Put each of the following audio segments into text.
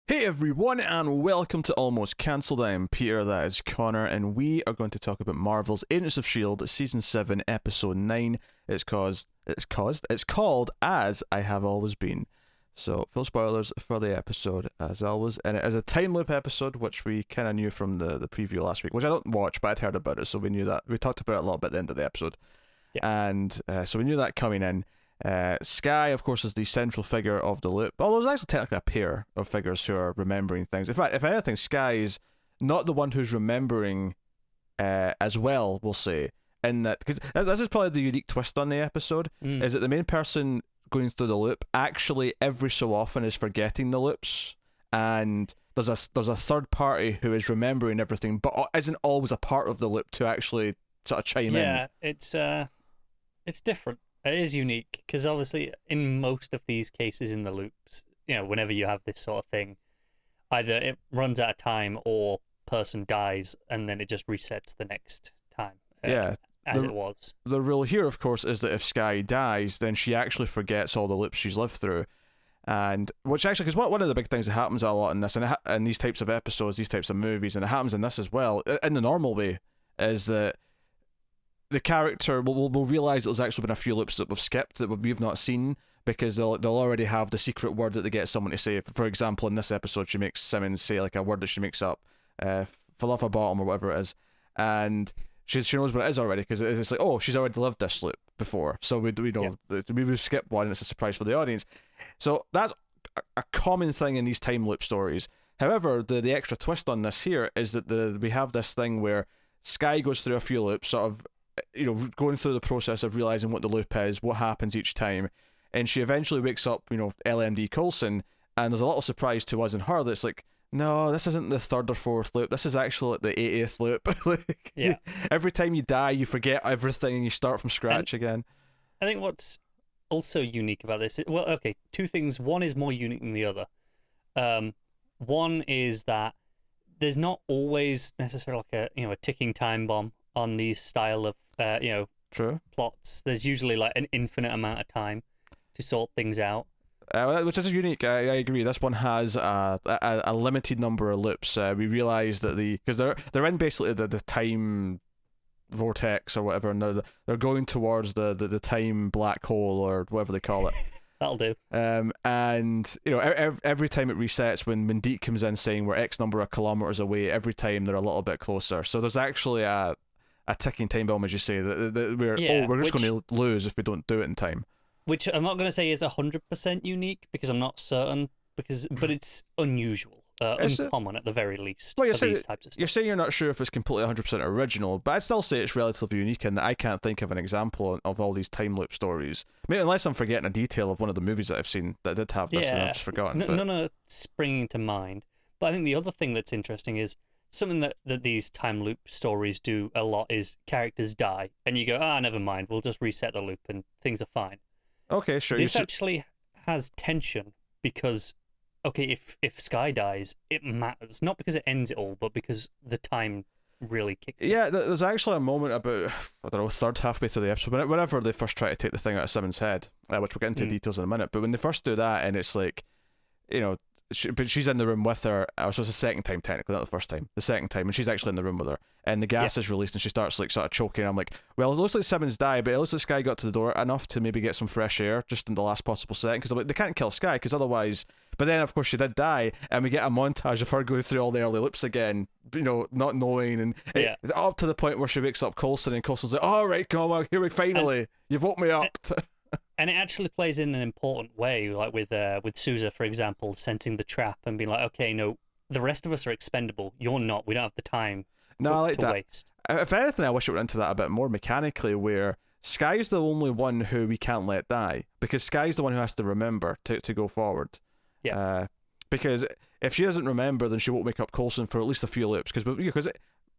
Hey everyone, and welcome to Almost Cancelled. I am Peter, that is Connor, and we are going to talk about Marvel's Agents of S.H.I.E.L.D. Season 7, Episode 9. It's called As I Have Always Been. So, full spoilers for the episode, as always. And it is a time loop episode, which we kind of knew from the preview last week, which I don't watch, but I'd heard about it, so we knew that. We talked about it a little bit at the end of the episode. Yeah. And so we knew that coming in. Skye, of course, is the central figure of the loop. Although there's actually technically a pair of figures who are remembering things. In fact, if anything, Skye is not the one who's remembering as well, we'll say. In that, because this is probably the unique twist on the episode, is that the main person going through the loop actually every so often is forgetting the loops, and there's a third party who is remembering everything, but isn't always a part of the loop to actually sort of chime in. Yeah, it's different. It is unique because obviously in most of these cases in the loops, whenever you have this sort of thing, either it runs out of time or person dies and then it just resets the next time. As it was. The rule here, of course, is that if Skye dies, then she actually forgets all the loops she's lived through. And which actually, because one of the big things that happens a lot in this, and in these types of episodes, these types of movies, and it happens in this as well, in the normal way, is that the character will realise that there's actually been a few loops that we've skipped that we've not seen, because they'll already have the secret word that they get someone to say. For example, in this episode, she makes Simmons say like a word that she makes up, fall off a bottom or whatever it is, and she knows what it is already, because it's like, oh, she's already lived this loop before, so we know we've skipped one and it's a surprise for the audience. So that's a common thing in these time loop stories. However, the extra twist on this here is that we have this thing where Skye goes through a few loops, sort of going through the process of realizing what the loop is, what happens each time, and she eventually wakes up, LMD Coulson, and there's a little surprise to us and her that's like, no, this isn't the third or fourth loop, this is actually the 80th loop. Like, yeah. Every time you die, you forget everything and you start from scratch again. I think what's also unique about this, two things. One is more unique than the other. One is that there's not always necessarily like a ticking time bomb on these style of True. plots. There's usually like an infinite amount of time to sort things out. Which is unique. I agree. This one has a limited number of loops. We realise that because they're in basically the time vortex or whatever, and they're going towards the time black hole or whatever they call it. That'll do. And every time it resets, when Deke comes in saying we're X number of kilometers away, every time they're a little bit closer. So there's actually a ticking time bomb, as you say, that we're just going to lose if we don't do it in time. Which I'm not going to say is 100% unique, because I'm not certain, but it's unusual, uncommon at the very least. Well, for these types of stuff. You're saying you're not sure if it's completely 100% original, but I'd still say it's relatively unique, and I can't think of an example of all these time loop stories. I mean, unless I'm forgetting a detail of one of the movies that I've seen that did have this, and I've just forgotten. None are springing to mind. But I think the other thing that's interesting is something that these time loop stories do a lot is characters die, and you go, never mind, we'll just reset the loop and things are fine. Okay, sure. This actually has tension because, if Skye dies, it matters. Not because it ends it all, but because the time really kicks in. Yeah, there's actually a moment about, I don't know, third halfway through the episode, whenever they first try to take the thing out of Simmons' head, which we'll get into details in a minute, but when they first do that, and it's like, but she's in the room with her, so it's the second time technically, not the first time, the second time, and she's actually in the room with her, and the gas is released and she starts like sort of choking. I'm like, well, it looks like Simmons died, but it looks like Skye got to the door enough to maybe get some fresh air just in the last possible second, because I'm like, they can't kill Skye, because otherwise, but then of course she did die, and we get a montage of her going through all the early loops again, not knowing, and up to the point where she wakes up Coulson, and Coulson's like, all right, come on, here we finally, you've woke me up. And it actually plays in an important way, like with Sousa, for example, sensing the trap and being like, okay, no, the rest of us are expendable. You're not. We don't have the time to that. Waste. If anything, I wish it went into that a bit more mechanically, where Skye's the only one who we can't let die, because Skye's the one who has to remember to go forward. Yeah. Because if she doesn't remember, then she won't wake up Coulson for at least a few loops, because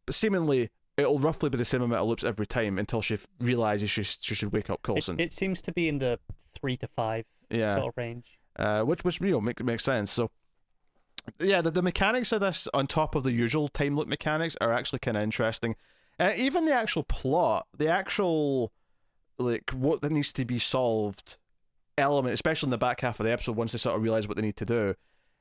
seemingly it'll roughly be the same amount of loops every time until she realizes she should wake up Coulson. It seems to be in the 3 to 5 sort of range. Which makes sense. So yeah, the mechanics of this on top of the usual time loop mechanics are actually kind of interesting. And even the actual plot, the actual like what that needs to be solved element, especially in the back half of the episode, once they sort of realize what they need to do,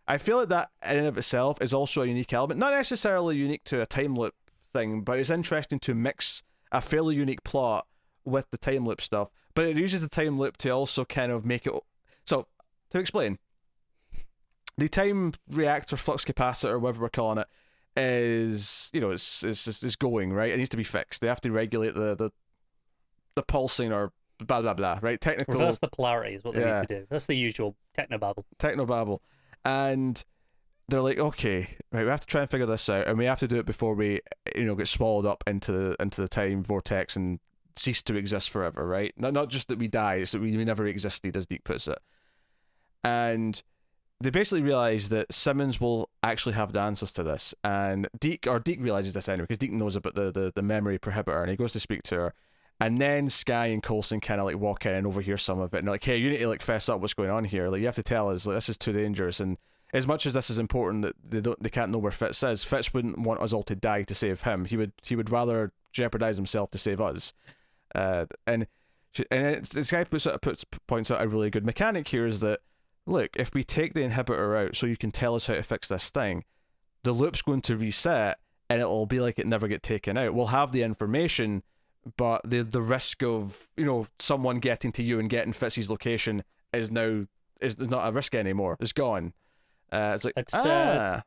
I feel like that in and of itself is also a unique element, not necessarily unique to a time loop thing, but it's interesting to mix a fairly unique plot with the time loop stuff. But it uses the time loop to also kind of make it. So to explain, the time reactor, flux capacitor, whatever we're calling it, is, you know, it's going, right. It needs to be fixed. They have to regulate the pulsing or blah blah blah, right? Technical reverse the polarity is what they need to do. That's the usual technobabble. And they're like, okay, right, we have to try and figure this out, and we have to do it before we, you know, get swallowed up into the time vortex and cease to exist forever, right? Not just that we die, it's that we never existed, as Deke puts it. And they basically realize that Simmons will actually have the answers to this, and Deke realizes this anyway, because Deke knows about the memory prohibitor, and he goes to speak to her, and then Skye and Coulson kind of like walk in and overhear some of it, and they're like, hey, you need to like fess up what's going on here, like you have to tell us, like, this is too dangerous. And as much as this is important that they can't know where Fitz is, Fitz wouldn't want us all to die to save him. He would rather jeopardize himself to save us. And this guy points out a really good mechanic here, is that, look, if we take the inhibitor out so you can tell us how to fix this thing, the loop's going to reset and it'll be like it never get taken out. We'll have the information, but the risk of, you know, someone getting to you and getting Fitz's location is not a risk anymore. It's gone. It's like, it's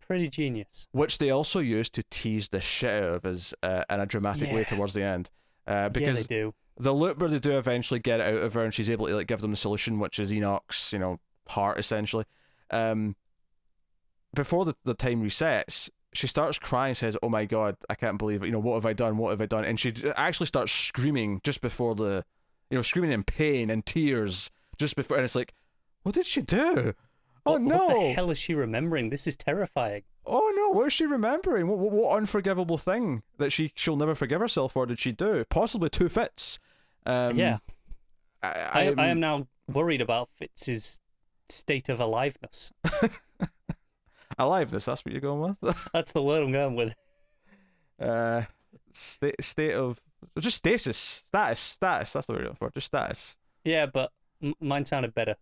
pretty genius. Which they also use to tease the shit out of us in a dramatic way towards the end. Because they do. The loop where they do eventually get it out of her and she's able to like give them the solution, which is Enoch's, you know, heart essentially. Before the time resets, she starts crying and says, oh my god, I can't believe it, you know, what have I done? And she actually starts screaming just before screaming in pain and tears just before, and it's like, what did she do? Oh no! What the hell is she remembering? This is terrifying. Oh no! What is she remembering? What unforgivable thing that she'll never forgive herself for did she do? Possibly two Fitz. I am now worried about Fitz's state of aliveness. Aliveness. That's what you're going with. That's the word I'm going with. State of just stasis. Status. That's the word you're looking for. Just status. Yeah, but mine sounded better.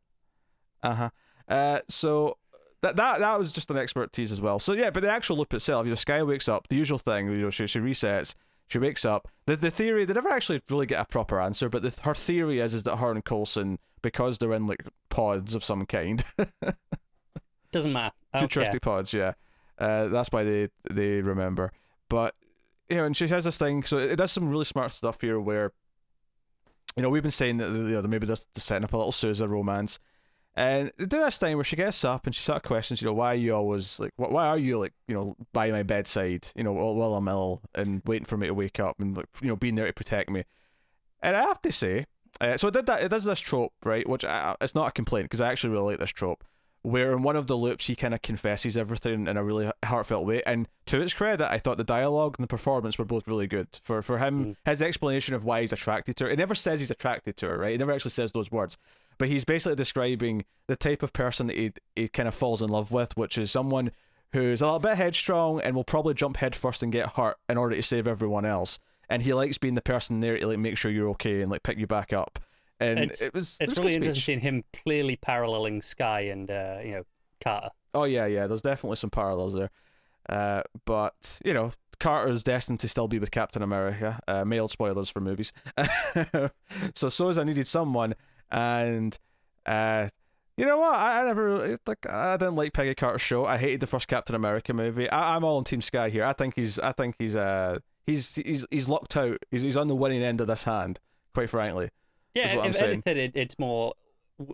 So that was just an expertise as well. So yeah, but the actual loop itself, you know, Skye wakes up, the usual thing, you know, she resets, she wakes up. The theory, they never actually really get a proper answer, but her theory is that her and Coulson, because they're in like pods of some kind, doesn't matter. Futuristic pods, yeah. That's why they remember. But you know, and she has this thing, so it does some really smart stuff here where, you know, we've been saying that maybe they're setting up a little Sousa romance. And they do this thing where she gets up and she sort of questions, you know, why are you always like, why are you like, you know, by my bedside, you know, while I'm ill and waiting for me to wake up and, like, you know, being there to protect me. And I have to say, so it does this trope, right, which it's not a complaint because I actually really like this trope, where in one of the loops he kind of confesses everything in a really heartfelt way. And to its credit, I thought the dialogue and the performance were both really good. For him, his explanation of why he's attracted to her, it never says he's attracted to her, right? It never actually says those words. But he's basically describing the type of person that he kind of falls in love with, which is someone who's a little bit headstrong and will probably jump headfirst and get hurt in order to save everyone else. And he likes being the person there to like make sure you're okay and like pick you back up. And it's really interesting seeing him clearly paralleling Skye and you know, Carter. Oh yeah, there's definitely some parallels there. But you know, Carter is destined to still be with Captain America. Mild spoilers for movies. So Sousa needed someone. And you know what? I didn't like Peggy Carter's show. I hated the first Captain America movie. I'm all on Team Skye here. I think he's locked out. He's on the winning end of this hand, quite frankly. Yeah, if anything, it's more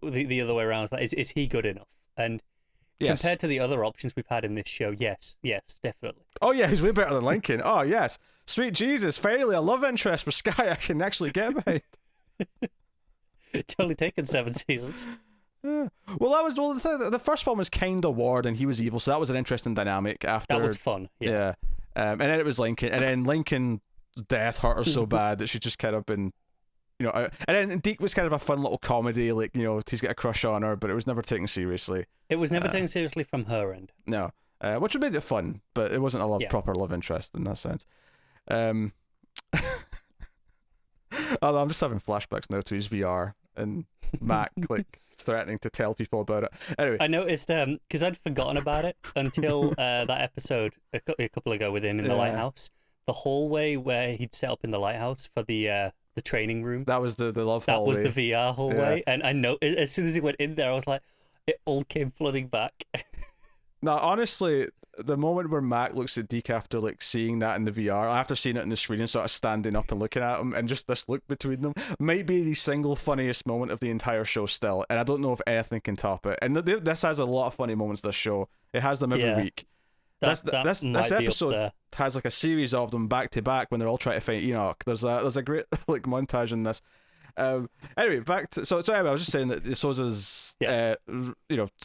the other way around. Is he good enough? And yes. Compared to the other options we've had in this show, yes, definitely. Oh yeah, he's way better than Lincoln. Oh yes, sweet Jesus! Finally, a love interest for Skye I can actually get behind. It's only taken 7 seasons. Yeah. Well, the first one was kind of Ward and he was evil, so that was an interesting dynamic. After that was fun. Yeah. And then it was Lincoln, and then Lincoln's death hurt her so bad that she just kind of been, you know. And then Deke was kind of a fun little comedy, like, you know, he's got a crush on her, but it was never taken seriously. It was never taken seriously from her end. No, which made it fun, but it wasn't a proper love interest in that sense. Although I'm just having flashbacks now to his VR. and Mac like threatening to tell people about it. Anyway, I noticed because I'd forgotten about it until that episode a couple ago with him in the lighthouse. The hallway where he'd set up in the lighthouse for the training room. that was the love hallway. That was the VR hallway, and I know as soon as he went in there, I was like, it all came flooding back. Now, honestly, the moment where Mac looks at Deke after like seeing that in the VR, after seeing it in the screen and sort of standing up and looking at him, and just this look between them, might be the single funniest moment of the entire show still. And I don't know if anything can top it. And this has a lot of funny moments. This show, it has them every week. This episode has like a series of them back to back when they're all trying to find Enoch. There's a great like montage in this. Anyway, back to anyway, I was just saying that Sosa's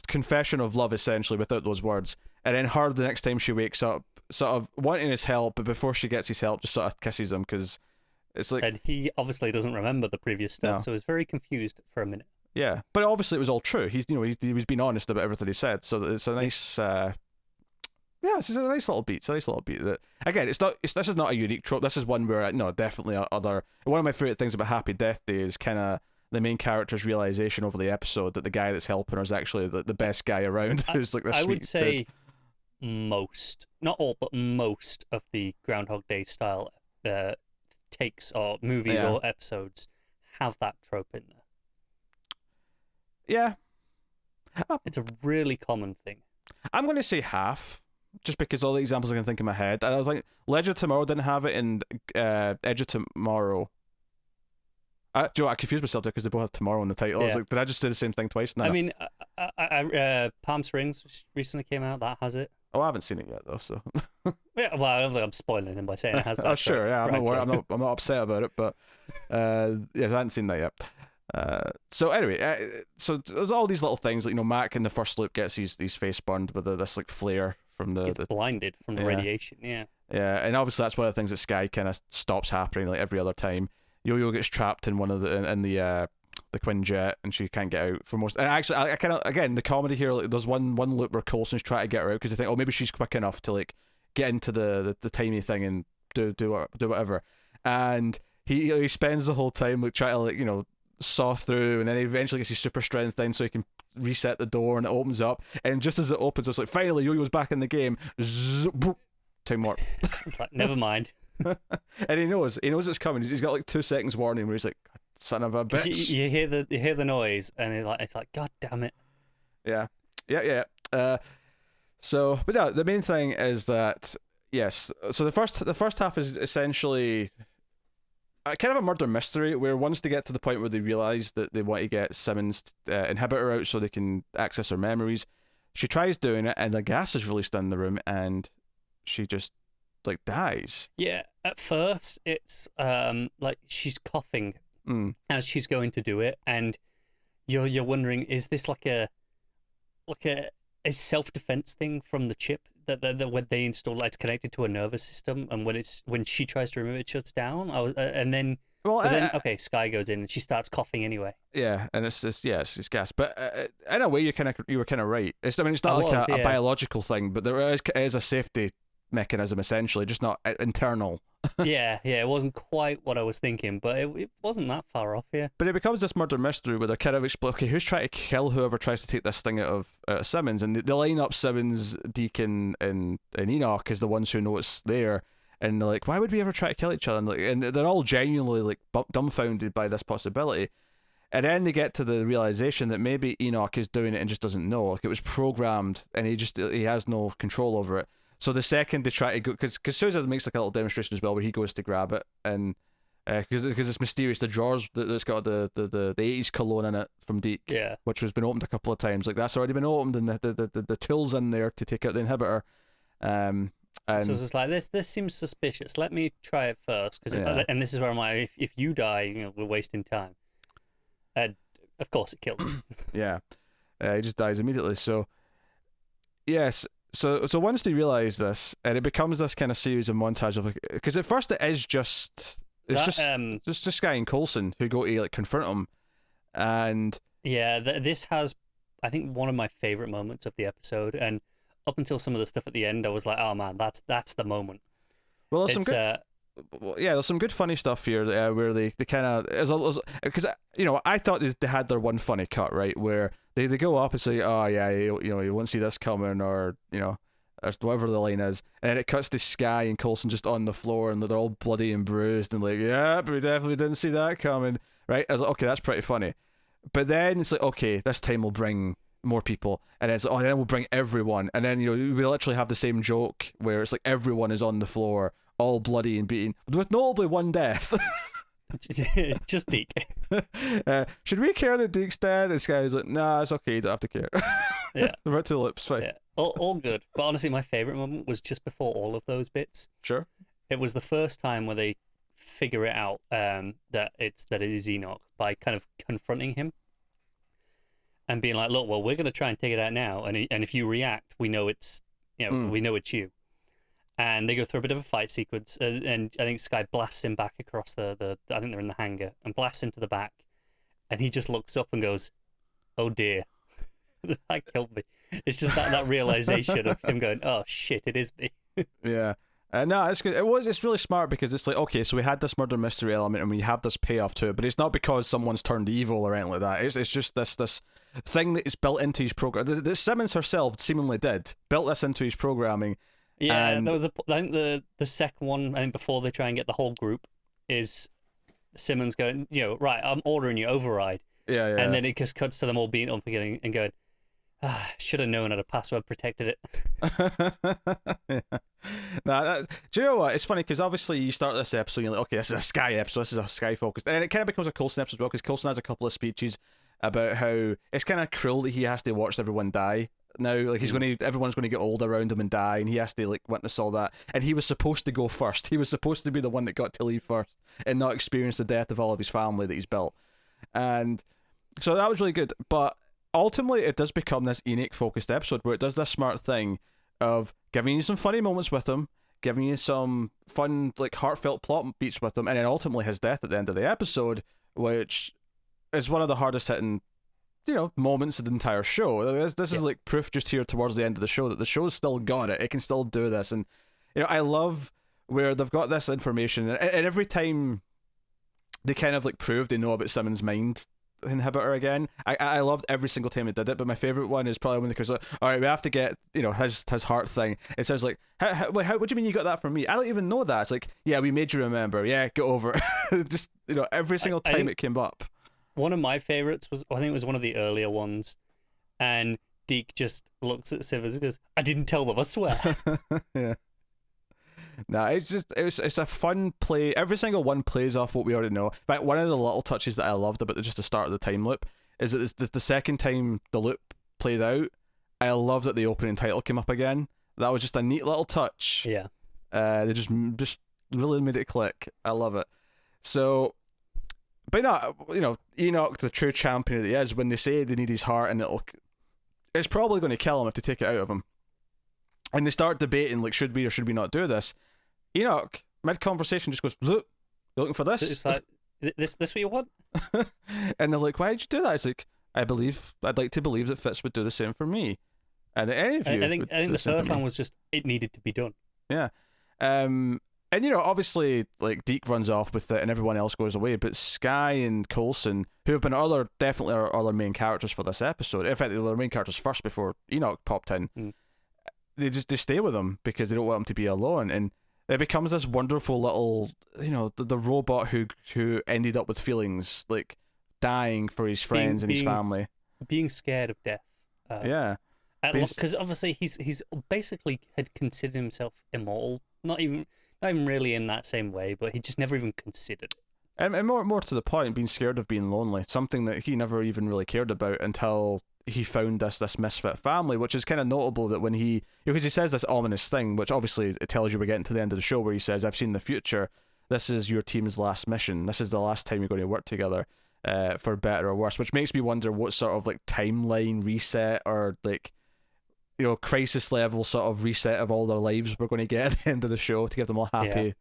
confession of love essentially without those words, and then her the next time she wakes up, sort of wanting his help, but before she gets his help, just sort of kisses him because it's like, and he obviously doesn't remember the previous stuff, so he's very confused for a minute. Yeah, but obviously it was all true. He was being honest about everything he said, so it's a nice. It's a nice little beat. It's a nice little beat. That again, this is not a unique trope. This is one where definitely other. One of my favorite things about Happy Death Day is kind of the main character's realization over the episode that the guy that's helping her is actually the best guy around. Who's like this. I would say most, not all, but most of the Groundhog Day style takes or movies or episodes have that trope in there. Yeah, it's a really common thing. I'm going to say half. Just because all the examples I can think in my head. I was like, Legend of Tomorrow didn't have it, and Edge of Tomorrow. Do you know what? I confused myself there because they both have tomorrow in the title. I was like, did I just say the same thing twice? No. I mean, Palm Springs, which recently came out, that has it. Oh, I haven't seen it yet though, so. Yeah, well, I don't think I'm spoiling them by saying it has that. Oh, sure, yeah, I'm not upset about it, but I hadn't seen that yet. So anyway, so there's all these little things like Mac in the first loop gets these face burned with this like flare from the. He's blinded from the radiation. Yeah. Yeah, and obviously that's one of the things that Sky kind of stops happening like every other time. Yo-Yo gets trapped in one of the Quinjet and she can't get out for most. And actually, I kind of again the comedy here. Like, there's one loop where Coulson's trying to get her out because they think, oh, maybe she's quick enough to like get into the tiny thing and do whatever. And he spends the whole time like trying to like saw through, and then he eventually gets his super strength thing so he can reset the door, and it opens up, and just as it opens it's like finally Yo-Yo's back in the game. Time warp. Like, never mind. And he knows it's coming. He's got like 2 seconds warning where he's like, son of a bitch. You hear the noise and it's like god damn it. Yeah. So but no, the main thing is that yes, so the first half is essentially kind of a murder mystery where once they get to the point where they realize that they want to get Simmons inhibitor out so they can access her memories, she tries doing it and the gas is released in the room and she just like dies. Yeah, at first it's like she's coughing as she's going to do it, and you're wondering, is this like a self-defense thing from the chip that when they install, like, it's connected to a nervous system, and when she tries to remove it, shuts down. Then Sky goes in and she starts coughing anyway. Yeah, and it's gas. But in a way, you were kind of right. It's not like a biological thing, but there is a safety mechanism essentially, just not internal. yeah, it wasn't quite what I was thinking, but it wasn't that far off. Yeah, but it becomes this murder mystery where they're kind of explain, okay, who's trying to kill whoever tries to take this thing out of Simmons, and they line up Simmons, Deacon, and Enoch as the ones who know it's there, and they're like, why would we ever try to kill each other? And they're all genuinely like dumbfounded by this possibility. And then they get to the realization that maybe Enoch is doing it and just doesn't know, like it was programmed, and he has no control over it. So the second they try to go, because Sousa makes like a little demonstration as well where he goes to grab it, and because it's mysterious, the drawers that's got the 80s cologne in it from Deke, which has been opened a couple of times, like that's already been opened, and the tools in there to take out the inhibitor. And so it's just like this seems suspicious. Let me try it first, and this is where I'm like, if you die, we're wasting time. And of course it kills him. Yeah, he just dies immediately. So yes. So once they realise this, and it becomes this kind of series of montage of, because at first it is just Sky and Coulson who go to like confront him, and this has, I think, one of my favourite moments of the episode, and up until some of the stuff at the end, I was like, oh man, that's the moment. Well, there's some yeah, there's some good funny stuff here where they kind of, because I thought they had their one funny cut, right, where they go up and say, oh yeah, you won't see this coming, or or whatever the line is, and then it cuts to Skye and Coulson just on the floor, and they're all bloody and bruised, and like, yeah, but we definitely didn't see that coming, right? I was like, okay, that's pretty funny. But then it's like, okay, this time we'll bring more people, and then it's like, oh, then we'll bring everyone, and then we literally have the same joke where it's like everyone is on the floor, all bloody and beaten, with notably one death. Just Deke. Should we care that Deke's dead? This guy's like, nah, it's okay, you don't have to care. Yeah. Right to the lips, fine. Yeah. All good. But honestly, my favourite moment was just before all of those bits. Sure. It was the first time where they figure it out that it is Enoch by kind of confronting him and being like, look, well, we're going to try and take it out now, and if you react, we know it's we know it's you. And they go through a bit of a fight sequence, and I think Skye blasts him back across the I think they're in the hangar, and blasts him to the back, and he just looks up and goes, oh dear. That killed me. It's just that realization of him going, oh shit, it is me. Yeah. No, it's good. It's really smart, because it's like, okay, so we had this murder mystery element and we have this payoff to it, but it's not because someone's turned evil or anything like that. It's just this thing that is built into his program. That Simmons herself seemingly built this into his programming. Yeah, and there was I think the second one, I think before they try and get the whole group, is Simmons going, right, I'm ordering you, override. Yeah. And then it just cuts to them all being up again and going, should have known how to password protected it. Yeah. Do you know what? It's funny, because obviously you start this episode and you're like, okay, this is a Skye episode, this is a Skye focused, and then it kind of becomes a Coulson episode as well, because Coulson has a couple of speeches about how it's kind of cruel that he has to watch everyone die now. Like, everyone's going to get old around him and die, and he has to like witness all that, and he was supposed to go first. He was supposed to be the one that got to leave first and not experience the death of all of his family that he's built. And so that was really good, but ultimately it does become this Enoch focused episode where it does this smart thing of giving you some funny moments with him, giving you some fun, like, heartfelt plot beats with him, and then ultimately his death at the end of the episode, which is one of the hardest hitting moments of the entire show. This is like proof just here towards the end of the show that the show's still got it. It can still do this. And I love where they've got this information, and every time they kind of like prove they know about Simmons' mind inhibitor again. I loved every single time they did it, but my favorite one is probably when they goes, all right, we have to get his heart thing. It sounds like, what do you mean you got that from me? I don't even know that. It's like, yeah, we made you remember. Yeah, get over it. Just every single time it came up. One of my favorites was, I think it was one of the earlier ones, and Deke just looks at Simmons and goes, I didn't tell them, I swear. Yeah. No, it's a fun play. Every single one plays off what we already know. In fact, one of the little touches that I loved about just the start of the time loop is that the second time the loop played out, I loved that the opening title came up again. That was just a neat little touch. Yeah. They just really made it click. I love it. So, but Enoch, the true champion that he is, when they say they need his heart and it's probably going to kill him if they take it out of him. And they start debating, like, should we or should we not do this? Enoch, mid-conversation, just goes, look, you looking for this? It's like, this what you want? And they're like, why'd you do that? It's like, I'd like to believe that Fitz would do the same for me. And any of you I think the first line was just, it needed to be done. Yeah. And, obviously, like, Deke runs off with it and everyone else goes away, but Skye and Coulson, who have been definitely our other main characters for this episode, in fact, they were the main characters first before Enoch popped in, they stay with him because they don't want him to be alone, and it becomes this wonderful little, the robot who ended up with feelings, like dying for his friends and his family, being scared of death. Yeah, because obviously he's basically had considered himself immortal, not even really in that same way, but he just never even considered it. And more to the point, being scared of being lonely, something that he never even really cared about until he found this misfit family, which is kind of notable that when because he says this ominous thing, which obviously it tells you we're getting to the end of the show, where he says, I've seen the future, this is your team's last mission, this is the last time you're going to work together, for better or worse, which makes me wonder what sort of like timeline reset or like crisis level sort of reset of all their lives we're going to get at the end of the show to get them all happy.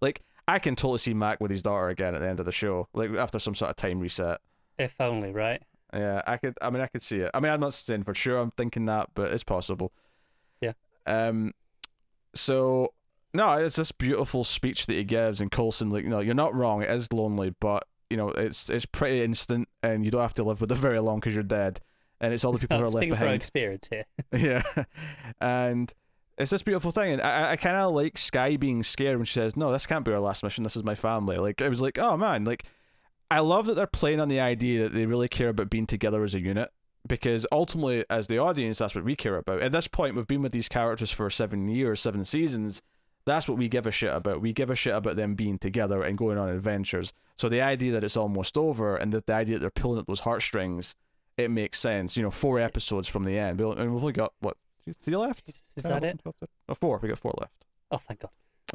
Like, I can totally see Mac with his daughter again at the end of the show, like after some sort of time reset. If only, right? Yeah, I could see it. I mean, I'm not saying for sure I'm thinking that, but it's possible. Yeah. So No, it's this beautiful speech that he gives, and Coulson, like, you're not wrong. It is lonely, but it's pretty instant, and you don't have to live with it very long because you're dead, and it's all the people who are left Speaking from behind. experience here. Yeah, and it's this beautiful thing, and I kind of like Skye being scared when she says, "No, this can't be our last mission. This is my family." Like, it was like, oh man, like, I love that they're playing on the idea that they really care about being together as a unit. Because ultimately, as the audience, that's what we care about. At this point, we've been with these characters for 7 years, 7 seasons. That's what we give a shit about. We give a shit about them being together and going on adventures. So the idea that it's almost over, and the idea that they're pulling at those heartstrings, it makes sense. 4 episodes from the end. And we've only got, what, 3 left? Is that it? 4. We got 4 left. Oh, thank God.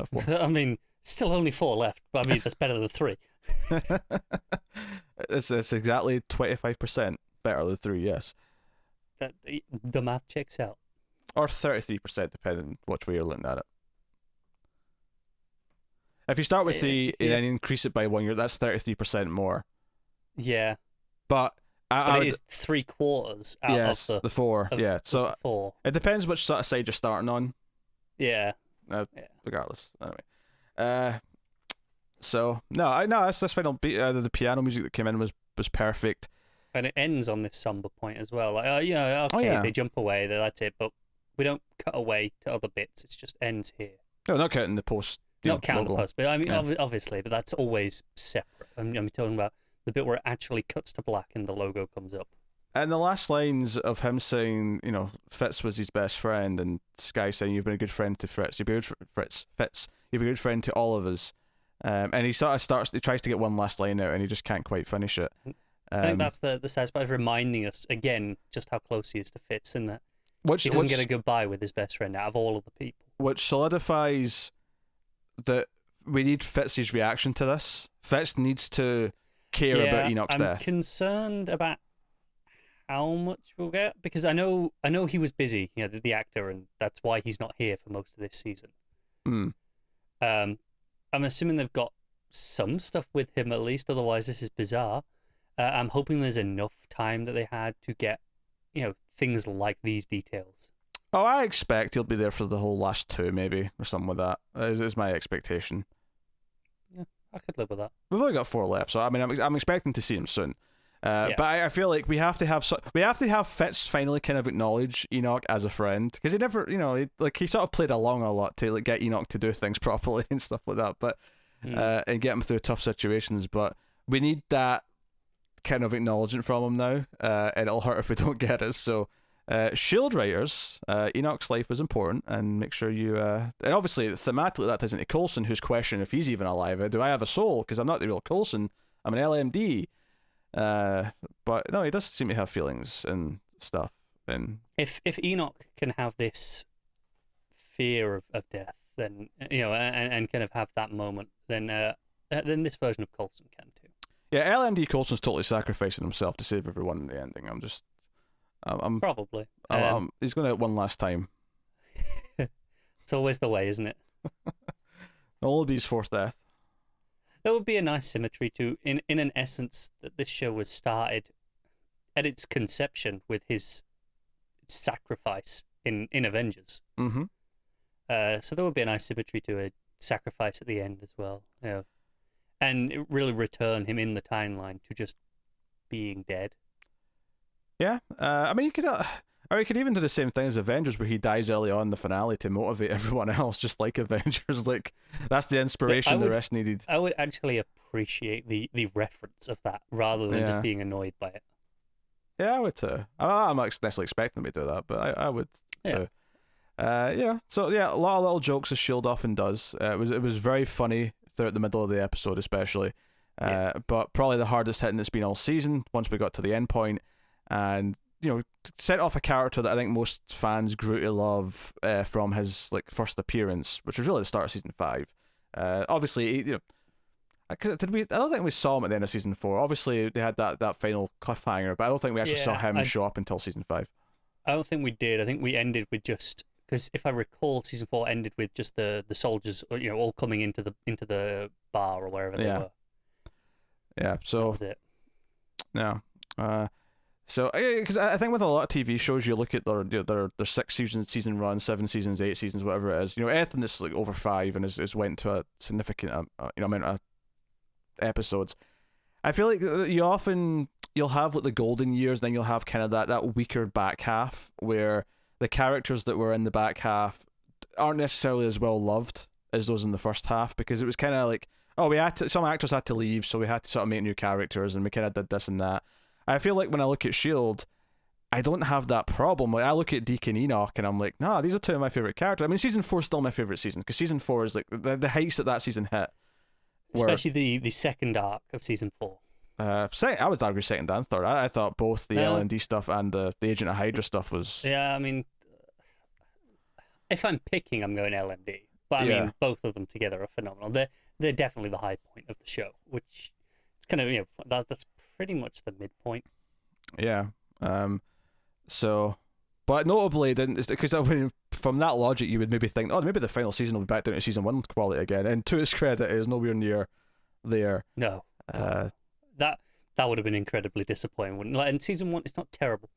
4. I mean, still only 4 left. But I mean, that's better than 3. It's exactly 25%. Better than 3, yes. The math checks out. Or 33%, depending on which way you're looking at it. If you start with 3 and then increase it by 1 year, that's 33% more. Yeah. But it is 3/4 out of the 4. Yeah. So 4. It depends which sort of side you're starting on. Yeah. Regardless. Anyway. So no, this final beat. The piano music that came in was perfect. And it ends on this somber point as well. Like, they jump away, that's it. But we don't cut away to other bits. It just ends here. No, not counting the post. Not counting the post, but I mean, obviously, but that's always separate. I'm talking about the bit where it actually cuts to black and the logo comes up. And the last lines of him saying, Fitz was his best friend, and Skye saying, "You've been a good friend to Fritz. You've been good Fitz. You've been a good friend to all of us." And he sort of he tries to get one last line out, and he just can't quite finish it. I think that's the saddest part of reminding us again just how close he is to Fitz, and that he doesn't get a goodbye with his best friend out of all of the people. Which solidifies that we need Fitz's reaction to this. Fitz needs to care about Enoch's death. I'm concerned about how much we'll get, because I know he was busy, the actor, and that's why he's not here for most of this season. I'm assuming they've got some stuff with him at least, otherwise this is bizarre. I'm hoping there's enough time that they had to get, things like these details. Oh, I expect he'll be there for the whole last 2, maybe, or something like that. Is my expectation. Yeah, I could live with that. We've only got 4 left, so I mean, I'm expecting to see him soon. But I feel like we have to have Fitz finally kind of acknowledge Enoch as a friend, because he never, he sort of played along a lot to get Enoch to do things properly and stuff like that, but and get him through tough situations. But we need that kind of acknowledgement from him now, and it'll hurt if we don't get it. So, Shield writers, Enoch's life was important, and make sure you and obviously thematically that ties into Coulson, who's questioning if he's even alive. Do I have a soul? Because I'm not the real Coulson. I'm an LMD. But no, he does seem to have feelings and stuff. And if Enoch can have this fear of death, then and kind of have that moment, then this version of Coulson can too. Yeah, LMD Coulson's totally sacrificing himself to save everyone in the ending. I'm probably. He's going to one last time. It's always the way, isn't it? All of these 4th death. There would be a nice symmetry to, in an essence, that this show was started at its conception with his sacrifice in Avengers. Mm-hmm. So there would be a nice symmetry to a sacrifice at the end as well. And it really return him in the timeline to just being dead. Yeah, I mean, you could even do the same thing as Avengers, where he dies early on in the finale to motivate everyone else, just like Avengers. Like, that's the inspiration the rest needed. I would actually appreciate the reference of that, rather than just being annoyed by it. Yeah, I would too. I'm not necessarily expecting them to do that, but I would too. So a lot of little jokes as Shield often does. It was very funny throughout the middle of the episode, especially. But probably the hardest hitting it's been all season. Once we got to the end point, and set off a character that I think most fans grew to love from his first appearance, which was really the start of season 5. Obviously, I don't think we saw him at the end of season 4. Obviously, they had that final cliffhanger, but I don't think we actually saw him show up until season 5. I don't think we did. I think we ended with just, because if I recall, season 4 ended with just the soldiers, all coming into the bar or wherever they were. Yeah. So that was it. Yeah. So, because I think with a lot of TV shows, you look at their 6 season run, 7 seasons, 8 seasons, whatever it is. Anything that's like over 5 and is went to a significant amount of episodes. I feel like you'll have like the golden years, then you'll have kind of that weaker back half where the characters that were in the back half aren't necessarily as well loved as those in the first half, because it was kind of like, some actors had to leave, so we had to sort of make new characters, and we kind of did this and that. I feel like when I look at S.H.I.E.L.D., I don't have that problem. Like, I look at Deacon Enoch and I'm like, nah, these are 2 of my favorite characters. I mean, season 4 is still my favorite season, because season 4 is like the heights that season hit. Especially the second arc of season 4. I would argue second and third. I thought both the LND stuff and the Agent of Hydra stuff was... Yeah, I mean, if I'm picking, I'm going LND. But I mean, both of them together are phenomenal. They're definitely the high point of the show, which is kind of, that's pretty much the midpoint. Yeah. So, but notably, because from that logic, you would maybe think, maybe the final season will be back down to season 1 quality again. And to its credit, it is nowhere near there. No. That would have been incredibly disappointing, wouldn't it? Like, in season 1, it's not terrible,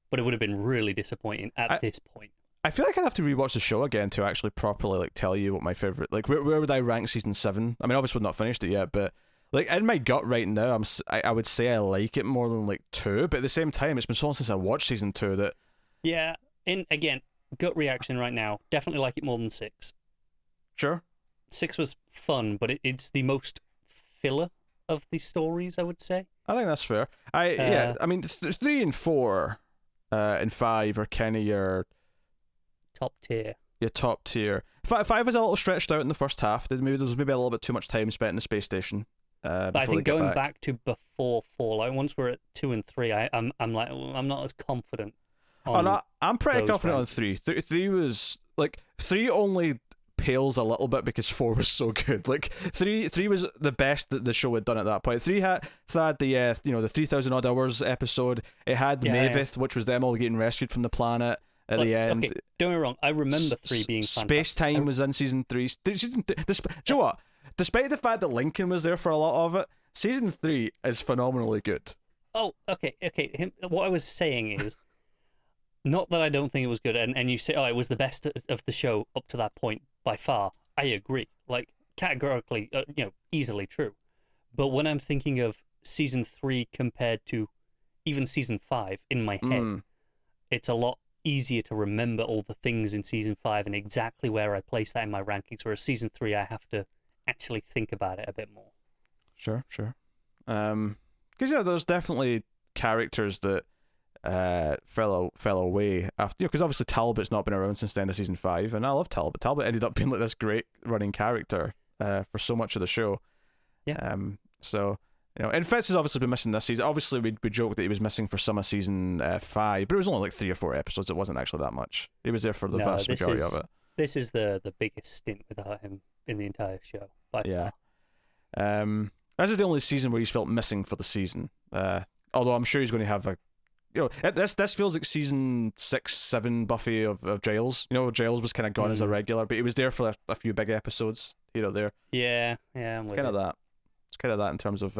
but it would have been really disappointing at this point. I feel like I'd have to rewatch the show again to actually properly like tell you what my favorite, like where would I rank season 7? I mean, obviously we've not finished it yet, but like in my gut right now, I would say I like it more than like 2, but at the same time, it's been so long since I watched season 2 that... Yeah, again, gut reaction right now, definitely like it more than 6. Sure. 6 was fun, but it's the most filler of the stories, I would say. I think that's fair. I mean, 3 and 4 and 5 are kind of your... top tier. Your top tier. 5 was a little stretched out in the first half. There was maybe a little bit too much time spent in the space station. But I think going back to before Fallout, once we're at 2 and 3, I'm like, I'm not as confident. I'm pretty confident on 3. 3 was like 3 only pales a little bit because 4 was so good. Like 3 was the best that the show had done at that point. 3 had the the 3,000 odd hours episode. It had Mavis, which was them all getting rescued from the planet at the end. Okay, don't get me wrong. I remember 3 being fantastic. Space Time was in season 3. Do you know what? Despite the fact that Lincoln was there for a lot of it, season 3 is phenomenally good. Oh, okay. What I was saying is, not that I don't think it was good, and you say, it was the best of the show up to that point by far. I agree. Like, categorically, easily true. But when I'm thinking of season 3 compared to even season 5 in my head, it's a lot easier to remember all the things in season 5 and exactly where I place that in my rankings, whereas season 3 I have to actually think about it a bit more. Sure. Because there's definitely characters that fell away after, because obviously Talbot's not been around since the end of season 5, and I love Talbot. Talbot ended up being like this great running character for so much of the show. Yeah. So and Fitz has obviously been missing this season. Obviously, we joked that he was missing for some of season 5, but it was only like 3 or 4 episodes. It wasn't actually that much. He was there for the vast majority of it. This is the biggest stint without him in the entire show. By far. This is the only season where he's felt missing for the season. Although I'm sure he's going to have a... this feels like season 6, 7 Buffy of Giles. Giles was kind of gone as a regular, but he was there for a few big episodes here or there. Yeah, I'm with kind of that. It's kind of that in terms of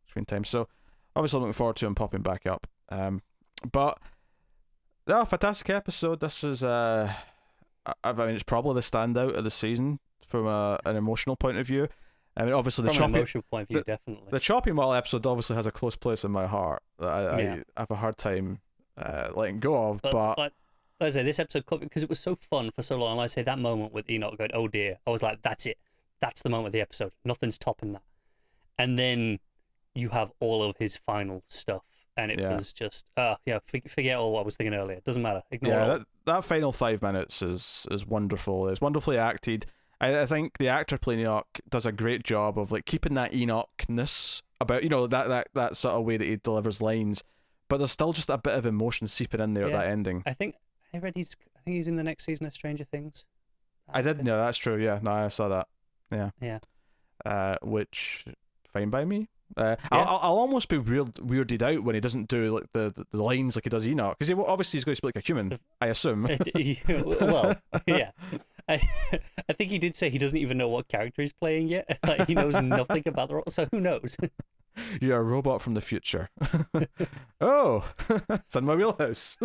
screen time. So obviously looking forward to him popping back up. But fantastic episode. This was I mean, it's probably the standout of the season from an emotional point of view. I mean, obviously from an emotional point of view, definitely. The Chopping Mall episode obviously has a close place in my heart that I have a hard time letting go of. But like I say, this episode, because it was so fun for so long, and I say that moment with Enoch going, "Oh dear," I was like, "That's it. That's the moment of the episode. Nothing's topping that." And then you have all of his final stuff, and it was just, forget all what I was thinking earlier. It doesn't matter. Ignore it. That final 5 minutes is wonderful. It's wonderfully acted. I think the actor playing Enoch does a great job of like keeping that Enoch-ness about, that sort of way that he delivers lines, but there's still just a bit of emotion seeping in there at that ending. I think he's in the next season of Stranger Things. I did know that's true. Yeah, no, I saw that. Yeah. Which fine by me. I'll almost be weirded out when he doesn't do like the lines like he does Enoch, because obviously he's going to speak like a human, I assume. Well, yeah. I think he did say he doesn't even know what character he's playing yet. Like, he knows nothing about the role, so who knows? You're a robot from the future. Oh, it's in my wheelhouse.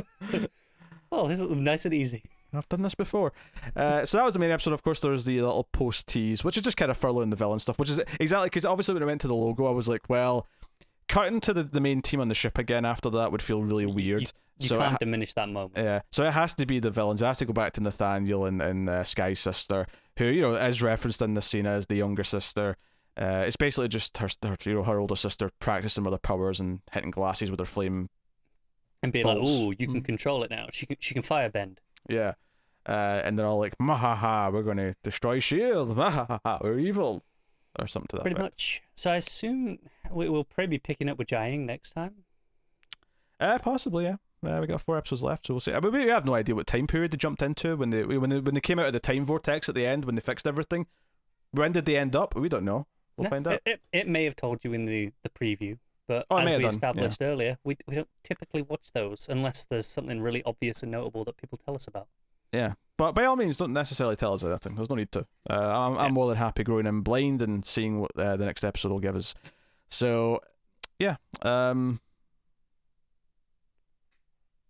Oh, this is nice and easy. I've done this before. So that was the main episode. Of course, there was the little post tease, which is just kind of furloughing the villain stuff, which is exactly because obviously when I went to the logo, I was like, well, cutting to the main team on the ship again after that would feel really weird. You can't diminish that moment. Yeah, so it has to be the villains. It has to go back to Nathaniel and Sky's sister, who is referenced in the scene as the younger sister. It's basically just her older sister practicing with her powers and hitting glasses with her flame. And being bolts. Like, "Oh, you can control it now. She can firebend." Yeah, and they're all like, "Mahaha, we're going to destroy S.H.I.E.L.D. Mahaha, we're evil," or something to that. Pretty much. So I assume we'll probably be picking up with Iain next time. Possibly, yeah. We got 4 episodes left, so we'll see. I mean, we have no idea what time period they jumped into when they came out of the time vortex at the end when they fixed everything. When did they end up? We don't know. We'll find out. It may have told you in the preview, but as we established earlier, we don't typically watch those unless there's something really obvious and notable that people tell us about. Yeah, but by all means, don't necessarily tell us anything. There's no need to. I'm more than happy growing in blind and seeing what the next episode will give us. So, yeah.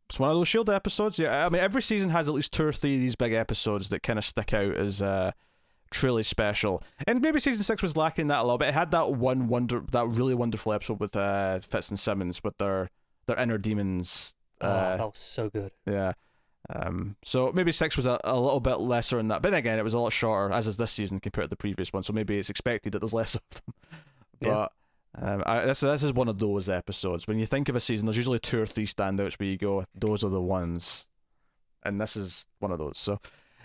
It's one of those S.H.I.E.L.D. episodes. Yeah, I mean, every season has at least 2 or 3 of these big episodes that kind of stick out as truly special. And maybe season 6 was lacking that a little bit. It had that that really wonderful episode with Fitz and Simmons with their inner demons. That was so good. Yeah. So maybe 6 was a little bit lesser in that. But then again, it was a lot shorter, as is this season compared to the previous one. So maybe it's expected that there's less of them. But this is one of those episodes. When you think of a season, there's usually 2 or 3 standouts where you go, those are the ones. And this is one of those. So,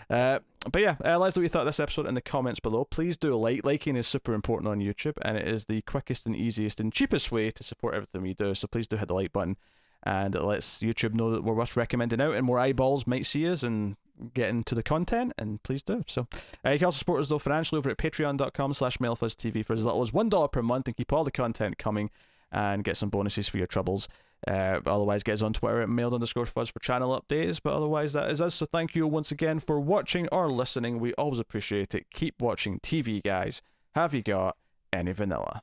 but yeah, let us know what you thought of this episode in the comments below. Please do liking is super important on YouTube, and it is the quickest and easiest and cheapest way to support everything we do. So please do hit the like button, and it lets YouTube know that we're worth recommending out, and more eyeballs might see us and get into the content, and please do. So you can also support us though financially over at patreon.com/MailFuzzTV for as little as $1 per month, and keep all the content coming and get some bonuses for your troubles. Otherwise, get us on Twitter at mailed_fuzz for channel updates. But otherwise, that is us. So thank you once again for watching or listening. We always appreciate it. Keep watching TV, guys. Have you got any vanilla?